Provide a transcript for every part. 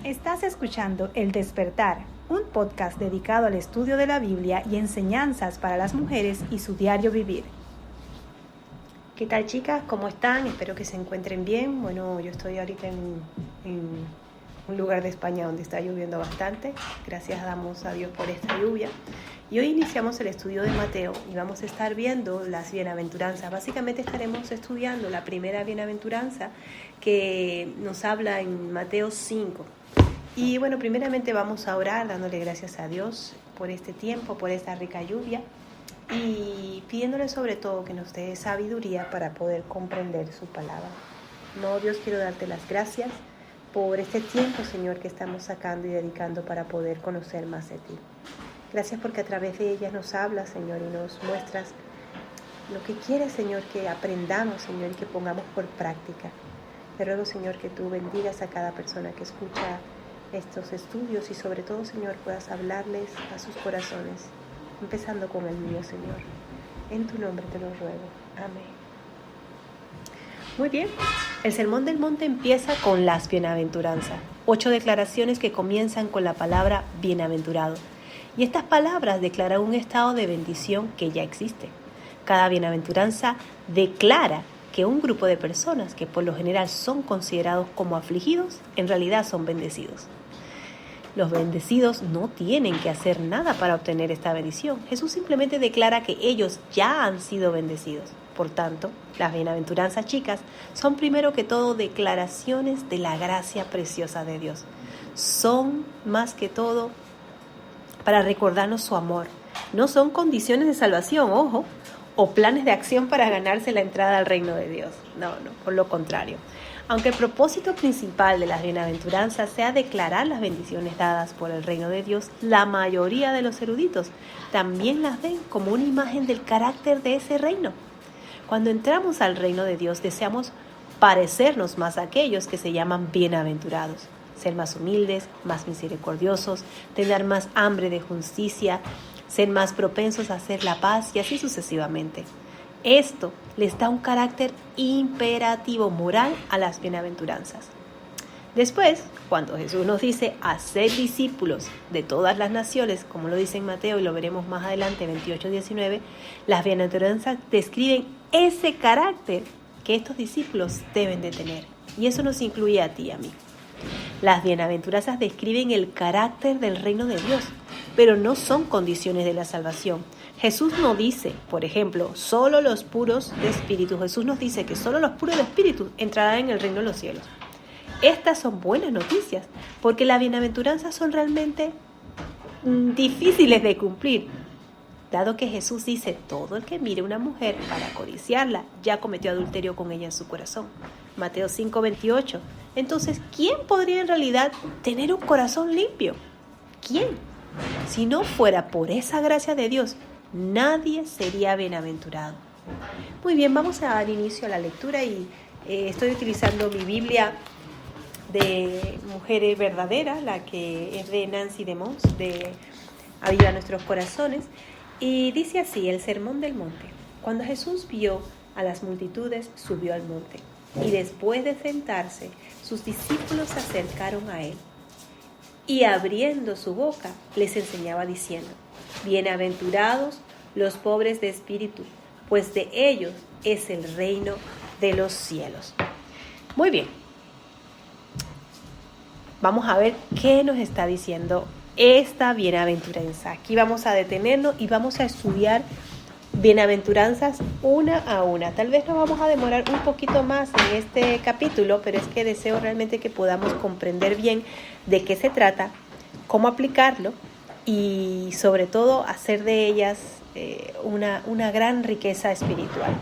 Estás escuchando El Despertar, un podcast dedicado al estudio de la Biblia y enseñanzas para las mujeres y su diario vivir. ¿Qué tal, chicas? ¿Cómo están? Espero que se encuentren bien. Bueno, yo estoy ahorita en un lugar de España donde está lloviendo bastante. Gracias damos a Dios por esta lluvia. Y hoy iniciamos el estudio de Mateo y vamos a estar viendo las bienaventuranzas. Básicamente estaremos estudiando la primera bienaventuranza que nos habla en Mateo 5. Y bueno, primeramente vamos a orar dándole gracias a Dios por este tiempo, por esta rica lluvia y pidiéndole sobre todo que nos dé sabiduría para poder comprender su palabra. No, Dios, quiero darte las gracias por este tiempo, Señor, que estamos sacando y dedicando para poder conocer más de ti. Gracias porque a través de ellas nos hablas, Señor, y nos muestras lo que quieres, Señor, que aprendamos, Señor, y que pongamos por práctica. Te ruego, Señor, que tú bendigas a cada persona que escucha estos estudios y sobre todo, Señor, puedas hablarles a sus corazones, empezando con el mío, Señor. En tu nombre te lo ruego. Amén. Muy bien, el Sermón del Monte empieza con las bienaventuranzas, 8 declaraciones que comienzan con la palabra bienaventurado. Y estas palabras declaran un estado de bendición que ya existe. Cada bienaventuranza declara que un grupo de personas que por lo general son considerados como afligidos, en realidad son bendecidos. Los bendecidos no tienen que hacer nada para obtener esta bendición. Jesús simplemente declara que ellos ya han sido bendecidos. Por tanto, las bienaventuranzas, chicas, son primero que todo declaraciones de la gracia preciosa de Dios. Son más que todo para recordarnos su amor. No son condiciones de salvación, ojo, o planes de acción para ganarse la entrada al reino de Dios. No, por lo contrario. Aunque el propósito principal de las bienaventuranzas sea declarar las bendiciones dadas por el reino de Dios, la mayoría de los eruditos también las ven como una imagen del carácter de ese reino. Cuando entramos al reino de Dios, deseamos parecernos más a aquellos que se llaman bienaventurados. Ser más humildes, más misericordiosos, tener más hambre de justicia, ser más propensos a hacer la paz y así sucesivamente. Esto les da un carácter imperativo moral a las bienaventuranzas. Después, cuando Jesús nos dice hacer discípulos de todas las naciones, como lo dice en Mateo y lo veremos más adelante, 28-19, las bienaventuranzas describen ese carácter que estos discípulos deben de tener. Y eso nos incluye a ti y a mí. Las bienaventuranzas describen el carácter del reino de Dios, pero no son condiciones de la salvación. Jesús no dice, por ejemplo, solo los puros de espíritu. Jesús nos dice que solo los puros de espíritu entrarán en el reino de los cielos. Estas son buenas noticias, porque las bienaventuranzas son realmente difíciles de cumplir, dado que Jesús dice, todo el que mire a una mujer para codiciarla, ya cometió adulterio con ella en su corazón. Mateo 5:28. Entonces, ¿quién podría en realidad tener un corazón limpio? ¿Quién? Si no fuera por esa gracia de Dios, nadie sería bienaventurado. Muy bien, vamos a dar inicio a la lectura y estoy utilizando mi Biblia de Mujeres Verdaderas, la que es de Nancy DeMons, de Aviva Nuestros Corazones, y dice así, el Sermón del Monte. Cuando Jesús vio a las multitudes, subió al monte, y después de sentarse, sus discípulos se acercaron a él, y abriendo su boca, les enseñaba diciendo, bienaventurados los pobres de espíritu, pues de ellos es el reino de los cielos. Muy bien. Vamos a ver qué nos está diciendo esta bienaventuranza. Aquí vamos a detenernos y vamos a estudiar bienaventuranzas una a una. Tal vez nos vamos a demorar un poquito más en este capítulo, pero es que deseo realmente que podamos comprender bien de qué se trata, cómo aplicarlo y sobre todo hacer de ellas una gran riqueza espiritual.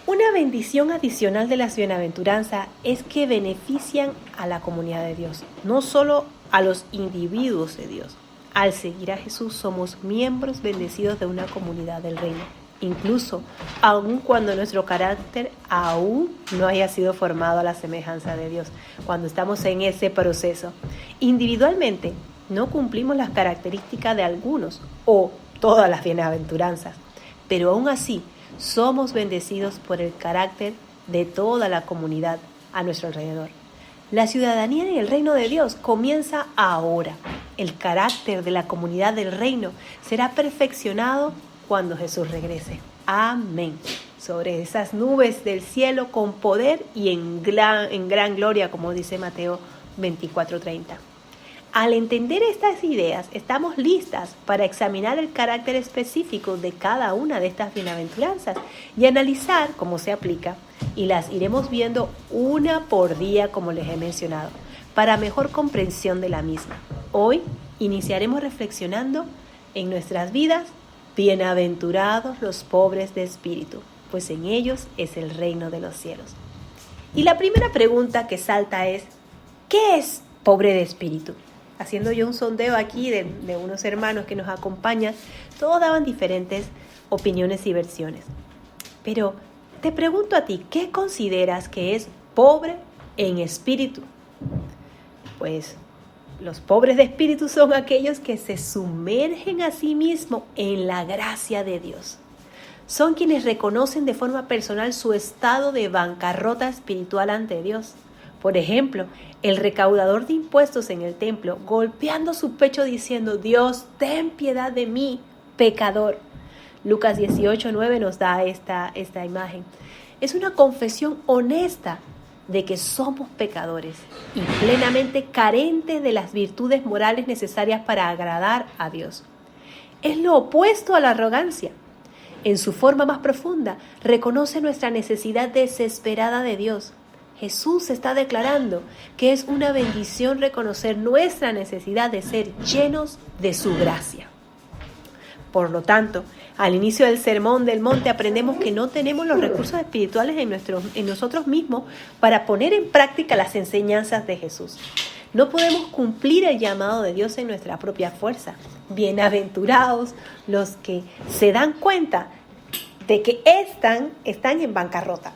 Una bendición adicional de las bienaventuranzas es que benefician a la comunidad de Dios, no solo a los individuos de Dios. Al seguir a Jesús somos miembros bendecidos de una comunidad del reino, incluso aun cuando nuestro carácter aún no haya sido formado a la semejanza de Dios, cuando estamos en ese proceso. Individualmente no cumplimos las características de algunos o todas las bienaventuranzas, pero aún así somos bendecidos por el carácter de toda la comunidad a nuestro alrededor. La ciudadanía en el reino de Dios comienza ahora. El carácter de la comunidad del reino será perfeccionado cuando Jesús regrese. Amén. Sobre esas nubes del cielo con poder y en gran gloria, como dice Mateo 24:30. Al entender estas ideas, estamos listas para examinar el carácter específico de cada una de estas bienaventuranzas y analizar cómo se aplica, y las iremos viendo una por día, como les he mencionado, para mejor comprensión de la misma. Hoy iniciaremos reflexionando en nuestras vidas: bienaventurados los pobres de espíritu, pues en ellos es el reino de los cielos. Y la primera pregunta que salta es: ¿qué es pobre de espíritu? Haciendo yo un sondeo aquí de unos hermanos que nos acompañan, todos daban diferentes opiniones y versiones. Pero te pregunto a ti, ¿qué consideras que es pobre en espíritu? Pues los pobres de espíritu son aquellos que se sumergen a sí mismos en la gracia de Dios. Son quienes reconocen de forma personal su estado de bancarrota espiritual ante Dios. Por ejemplo, el recaudador de impuestos en el templo, golpeando su pecho diciendo: Dios, ten piedad de mí, pecador. Lucas 18:9 nos da esta imagen. Es una confesión honesta de que somos pecadores y plenamente carentes de las virtudes morales necesarias para agradar a Dios. Es lo opuesto a la arrogancia. En su forma más profunda, reconoce nuestra necesidad desesperada de Dios. Jesús está declarando que es una bendición reconocer nuestra necesidad de ser llenos de su gracia. Por lo tanto, al inicio del Sermón del Monte aprendemos que no tenemos los recursos espirituales en nosotros mismos para poner en práctica las enseñanzas de Jesús. No podemos cumplir el llamado de Dios en nuestra propia fuerza. Bienaventurados los que se dan cuenta de que están en bancarrota.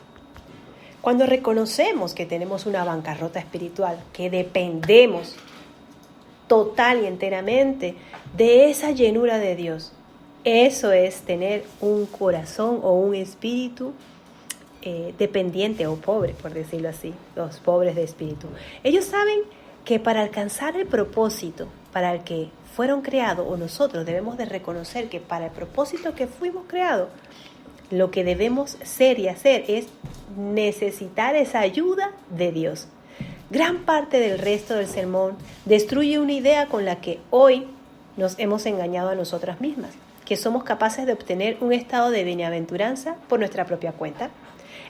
Cuando reconocemos que tenemos una bancarrota espiritual, que dependemos total y enteramente de esa llenura de Dios, eso es tener un corazón o un espíritu dependiente o pobre, por decirlo así, los pobres de espíritu. Ellos saben que para alcanzar el propósito para el que fueron creados, o nosotros debemos de reconocer que para el propósito que fuimos creados, lo que debemos ser y hacer es necesitar esa ayuda de Dios. Gran parte del resto del sermón destruye una idea con la que hoy nos hemos engañado a nosotras mismas, que somos capaces de obtener un estado de bienaventuranza por nuestra propia cuenta.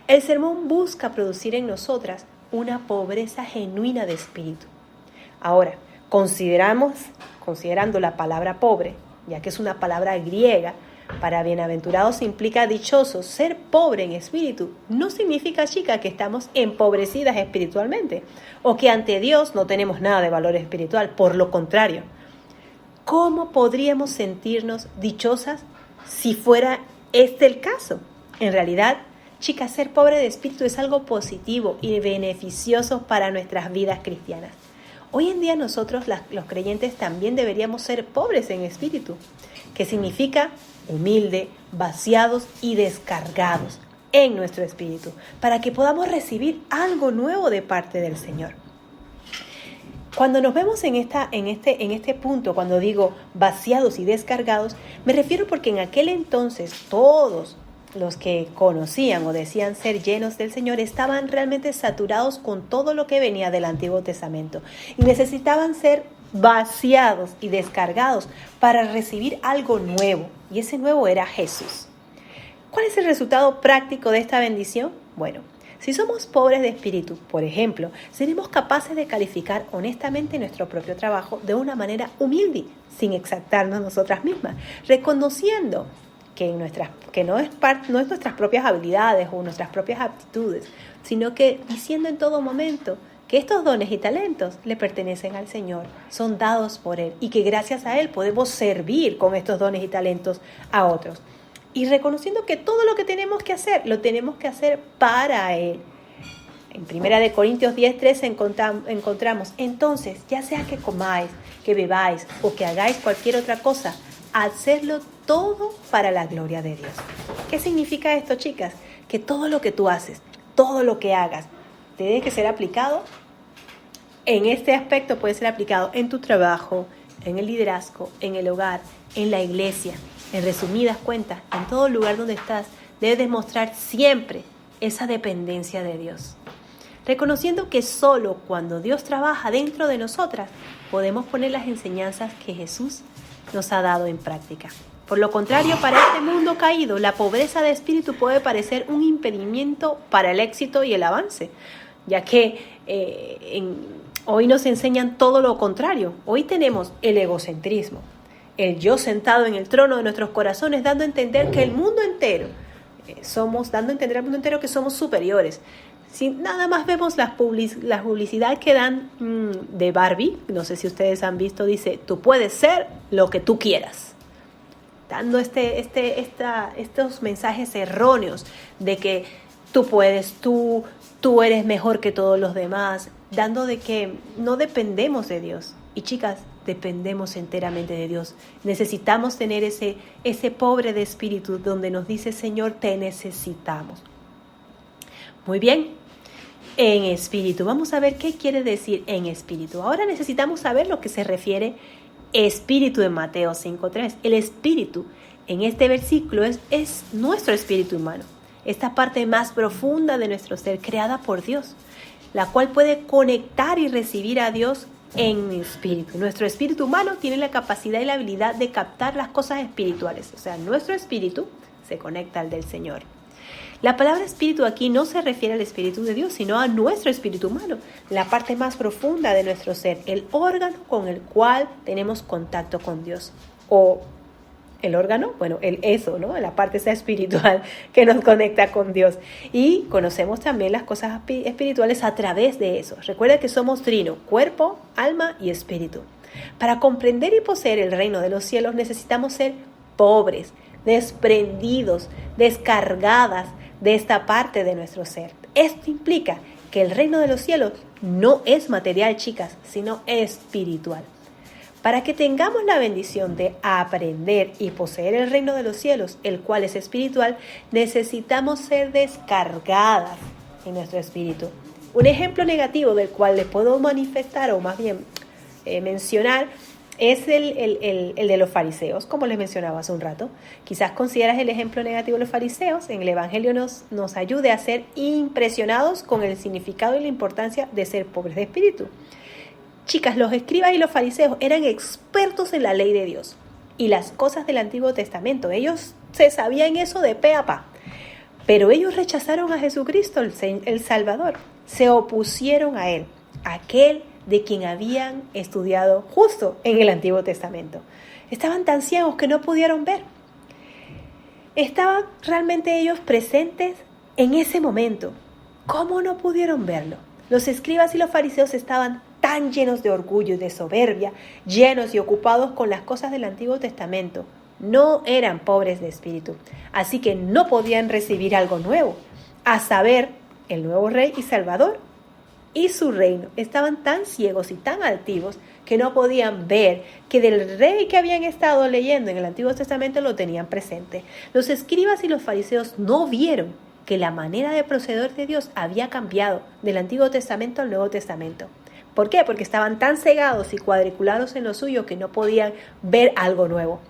El sermón busca producir en nosotras una pobreza genuina de espíritu. Ahora, considerando la palabra pobre, ya que es una palabra griega, para bienaventurados implica dichosos. Ser pobre en espíritu no significa, chica, que estamos empobrecidas espiritualmente o que ante Dios no tenemos nada de valor espiritual. Por lo contrario, ¿cómo podríamos sentirnos dichosas si fuera este el caso? En realidad, chicas, ser pobre de espíritu es algo positivo y beneficioso para nuestras vidas cristianas. Hoy en día nosotros, los creyentes, también deberíamos ser pobres en espíritu, que significa humilde, vaciados y descargados en nuestro espíritu, para que podamos recibir algo nuevo de parte del Señor. Cuando nos vemos en este punto, cuando digo vaciados y descargados, me refiero porque en aquel entonces todos los que conocían o decían ser llenos del Señor estaban realmente saturados con todo lo que venía del Antiguo Testamento y necesitaban ser vaciados y descargados para recibir algo nuevo, y ese nuevo era Jesús. ¿Cuál es el resultado práctico de esta bendición? Bueno, si somos pobres de espíritu, por ejemplo, seremos capaces de calificar honestamente nuestro propio trabajo de una manera humilde, sin exaltarnos nosotras mismas, reconociendo que no es nuestras propias habilidades o nuestras propias aptitudes, sino que diciendo en todo momento que estos dones y talentos le pertenecen al Señor, son dados por Él y que gracias a Él podemos servir con estos dones y talentos a otros. Y reconociendo que todo lo que tenemos que hacer, lo tenemos que hacer para Él. En 1 Corintios 10:3 encontramos: entonces, ya sea que comáis, que bebáis o que hagáis cualquier otra cosa, hacerlo todo para la gloria de Dios. ¿Qué significa esto, chicas? Que todo lo que tú haces, todo lo que hagas, tiene que ser aplicado en este aspecto puede ser aplicado en tu trabajo, en el liderazgo, en el hogar, en la iglesia. En resumidas cuentas, en todo lugar donde estás, debes demostrar siempre esa dependencia de Dios. Reconociendo que solo cuando Dios trabaja dentro de nosotras, podemos poner las enseñanzas que Jesús nos ha dado en práctica. Por lo contrario, para este mundo caído, la pobreza de espíritu puede parecer un impedimento para el éxito y el avance, ya que hoy nos enseñan todo lo contrario. Hoy tenemos el egocentrismo, el yo sentado en el trono de nuestros corazones, dando a entender que el mundo entero, dando a entender al mundo entero que somos superiores. Si nada más vemos la publicidad que dan de Barbie, no sé si ustedes han visto, dice, tú puedes ser lo que tú quieras. Dando estos mensajes erróneos de que tú puedes, tú eres mejor que todos los demás, dando de que no dependemos de Dios. Y chicas, dependemos enteramente de Dios. Necesitamos tener ese pobre de espíritu donde nos dice, Señor, te necesitamos. Muy bien, en espíritu. Vamos a ver qué quiere decir en espíritu. Ahora necesitamos saber lo que se refiere espíritu en Mateo 5:3. El espíritu en este versículo es nuestro espíritu humano. Esta parte más profunda de nuestro ser, creada por Dios, la cual puede conectar y recibir a Dios en espíritu. Nuestro espíritu humano tiene la capacidad y la habilidad de captar las cosas espirituales. O sea, nuestro espíritu se conecta al del Señor. La palabra espíritu aquí no se refiere al espíritu de Dios, sino a nuestro espíritu humano, la parte más profunda de nuestro ser, el órgano con el cual tenemos contacto con Dios. O el órgano, bueno, eso, ¿no? La parte esa espiritual que nos conecta con Dios. Y conocemos también las cosas espirituales a través de eso. Recuerda que somos trino, cuerpo, alma y espíritu. Para comprender y poseer el reino de los cielos necesitamos ser pobres, desprendidos, descargadas de esta parte de nuestro ser. Esto implica que el reino de los cielos no es material, chicas, sino espiritual. Para que tengamos la bendición de aprender y poseer el reino de los cielos, el cual es espiritual, necesitamos ser descargadas en nuestro espíritu. Un ejemplo negativo del cual les puedo manifestar, o más bien mencionar, es el de los fariseos, como les mencionaba hace un rato. Quizás consideras el ejemplo negativo de los fariseos. En el Evangelio nos ayude a ser impresionados con el significado y la importancia de ser pobres de espíritu. Chicas, los escribas y los fariseos eran expertos en la ley de Dios y las cosas del Antiguo Testamento. Ellos se sabían eso de pe a pa. Pero ellos rechazaron a Jesucristo, el Salvador. Se opusieron a Él, aquel de quien habían estudiado justo en el Antiguo Testamento. Estaban tan ciegos que no pudieron ver. Estaban realmente ellos presentes en ese momento. ¿Cómo no pudieron verlo? Los escribas y los fariseos estaban tan llenos de orgullo y de soberbia, llenos y ocupados con las cosas del Antiguo Testamento. No eran pobres de espíritu, así que no podían recibir algo nuevo, a saber, el nuevo Rey y Salvador y su reino. Estaban tan ciegos y tan altivos que no podían ver que del Rey que habían estado leyendo en el Antiguo Testamento lo tenían presente. Los escribas y los fariseos no vieron que la manera de proceder de Dios había cambiado del Antiguo Testamento al Nuevo Testamento. ¿Por qué? Porque estaban tan cegados y cuadriculados en lo suyo que no podían ver algo nuevo.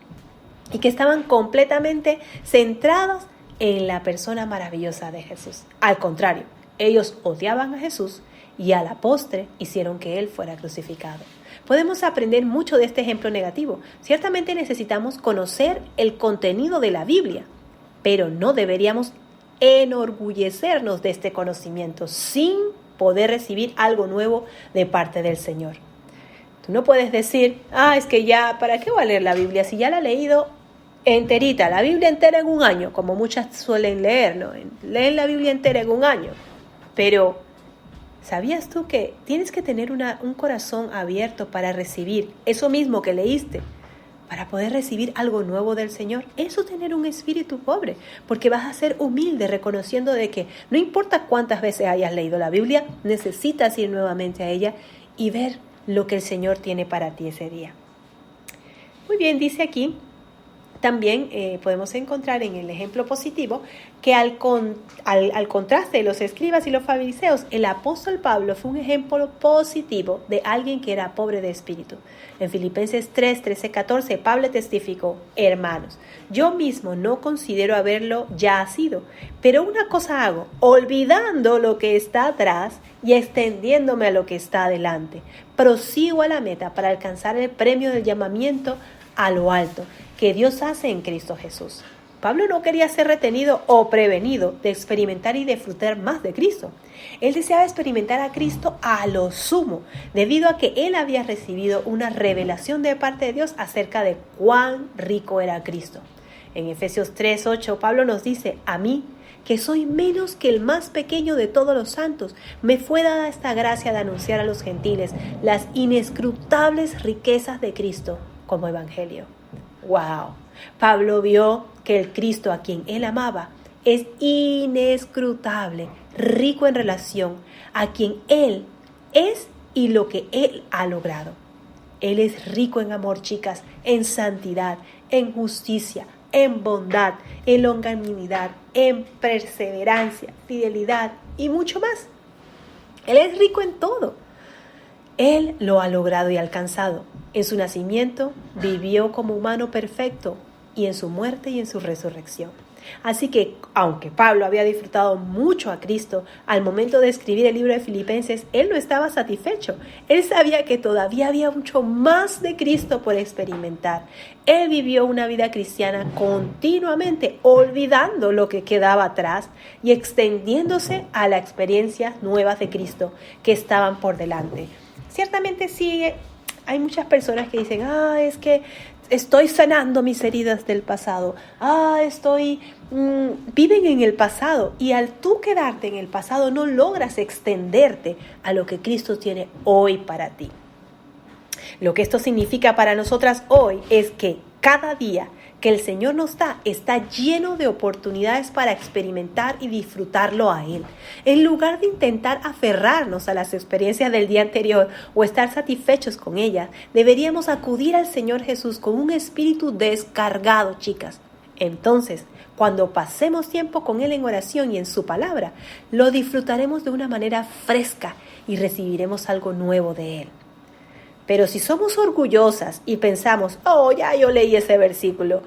Y que estaban completamente centrados en la persona maravillosa de Jesús. Al contrario, ellos odiaban a Jesús y a la postre hicieron que Él fuera crucificado. Podemos aprender mucho de este ejemplo negativo. Ciertamente necesitamos conocer el contenido de la Biblia, pero no deberíamos enorgullecernos de este conocimiento sin poder recibir algo nuevo de parte del Señor. Tú no puedes decir, es que ya, ¿para qué voy a leer la Biblia si ya la he leído enterita, la Biblia entera en un año, como muchas suelen leer, ¿no? Leen la Biblia entera en un año. Pero, ¿sabías tú que tienes que tener un corazón abierto para recibir eso mismo que leíste? Para poder recibir algo nuevo del Señor. Eso tener un espíritu pobre, porque vas a ser humilde reconociendo de que no importa cuántas veces hayas leído la Biblia, necesitas ir nuevamente a ella y ver lo que el Señor tiene para ti ese día. Muy bien, dice aquí, También podemos encontrar en el ejemplo positivo que al contraste de los escribas y los fariseos, el apóstol Pablo fue un ejemplo positivo de alguien que era pobre de espíritu. En Filipenses 3, 13, 14, Pablo testificó: hermanos, yo mismo no considero haberlo ya sido, pero una cosa hago, olvidando lo que está atrás y extendiéndome a lo que está adelante. Prosigo a la meta para alcanzar el premio del llamamiento a lo alto que Dios hace en Cristo Jesús. Pablo no quería ser retenido o prevenido de experimentar y disfrutar más de Cristo. Él deseaba experimentar a Cristo a lo sumo, debido a que él había recibido una revelación de parte de Dios acerca de cuán rico era Cristo. En Efesios 3:8, Pablo nos dice: a mí, que soy menos que el más pequeño de todos los santos, me fue dada esta gracia de anunciar a los gentiles las inescrutables riquezas de Cristo como evangelio. ¡Wow! Pablo vio que el Cristo a quien él amaba es inescrutable, rico en relación a quien él es y lo que él ha logrado. Él es rico en amor, chicas, en santidad, en justicia, en bondad, en longanimidad, en perseverancia, fidelidad y mucho más. Él es rico en todo. Él lo ha logrado y alcanzado. En su nacimiento vivió como humano perfecto y en su muerte y en su resurrección. Así que, aunque Pablo había disfrutado mucho a Cristo, al momento de escribir el libro de Filipenses, él no estaba satisfecho. Él sabía que todavía había mucho más de Cristo por experimentar. Él vivió una vida cristiana continuamente, olvidando lo que quedaba atrás y extendiéndose a las experiencias nuevas de Cristo que estaban por delante. Ciertamente sí, hay muchas personas que dicen: es que estoy sanando mis heridas del pasado. Viven en el pasado, y al tú quedarte en el pasado no logras extenderte a lo que Cristo tiene hoy para ti. Lo que esto significa para nosotras hoy es que cada día que el Señor nos da está lleno de oportunidades para experimentar y disfrutarlo a Él. En lugar de intentar aferrarnos a las experiencias del día anterior o estar satisfechos con ellas, deberíamos acudir al Señor Jesús con un espíritu descargado, chicas. Entonces, cuando pasemos tiempo con Él en oración y en su palabra, lo disfrutaremos de una manera fresca y recibiremos algo nuevo de Él. Pero si somos orgullosas y pensamos: ya yo leí ese versículo,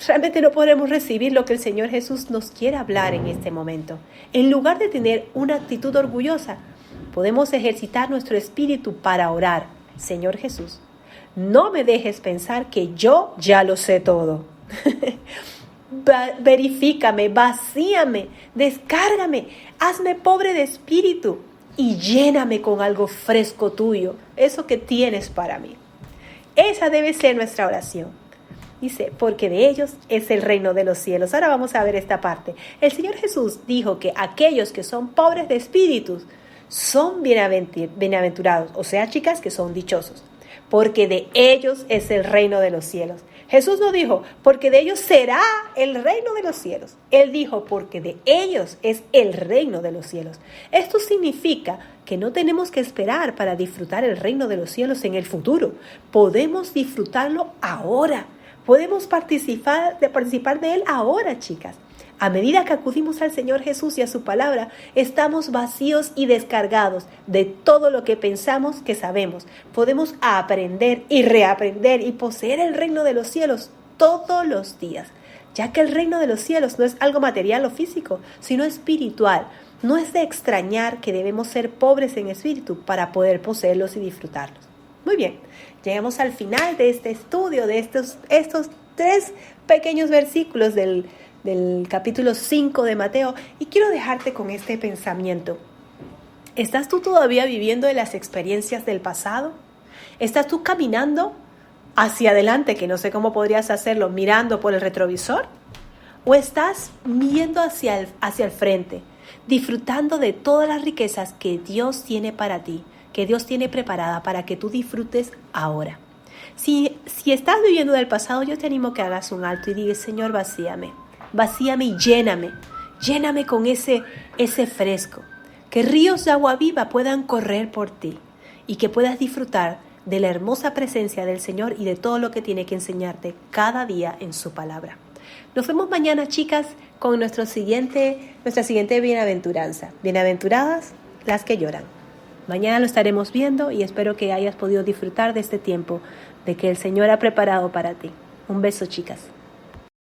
realmente no podremos recibir lo que el Señor Jesús nos quiere hablar en este momento. En lugar de tener una actitud orgullosa, podemos ejercitar nuestro espíritu para orar: Señor Jesús, no me dejes pensar que yo ya lo sé todo. Verifícame, vacíame, descárgame, hazme pobre de espíritu y lléname con algo fresco tuyo, eso que tienes para mí. Esa debe ser nuestra oración. Dice: porque de ellos es el reino de los cielos. Ahora vamos a ver esta parte. El Señor Jesús dijo que aquellos que son pobres de espíritu son bienaventurados, o sea, chicas, que son dichosos, porque de ellos es el reino de los cielos. Jesús no dijo: porque de ellos será el reino de los cielos. Él dijo: porque de ellos es el reino de los cielos. Esto significa que no tenemos que esperar para disfrutar el reino de los cielos en el futuro. Podemos disfrutarlo ahora. Podemos participar de él ahora, chicas. A medida que acudimos al Señor Jesús y a su palabra, estamos vacíos y descargados de todo lo que pensamos que sabemos. Podemos aprender y reaprender y poseer el reino de los cielos todos los días, ya que el reino de los cielos no es algo material o físico, sino espiritual. No es de extrañar que debemos ser pobres en espíritu para poder poseerlos y disfrutarlos. Muy bien, llegamos al final de este estudio, de estos 3 pequeños versículos del capítulo 5 de Mateo, y quiero dejarte con este pensamiento. ¿Estás tú todavía viviendo de las experiencias del pasado? ¿Estás tú caminando hacia adelante, que no sé cómo podrías hacerlo, mirando por el retrovisor? ¿O estás viendo hacia el frente, disfrutando de todas las riquezas que Dios tiene para ti, que Dios tiene preparada para que tú disfrutes ahora? Si estás viviendo del pasado, yo te animo que hagas un alto y digas: Señor, vacíame y lléname con ese fresco, que ríos de agua viva puedan correr por ti y que puedas disfrutar de la hermosa presencia del Señor y de todo lo que tiene que enseñarte cada día en su palabra. Nos vemos mañana, chicas, con nuestra siguiente bienaventuranza. Bienaventuradas las que lloran. Mañana lo estaremos viendo y espero que hayas podido disfrutar de este tiempo de que el Señor ha preparado para ti. Un beso, chicas.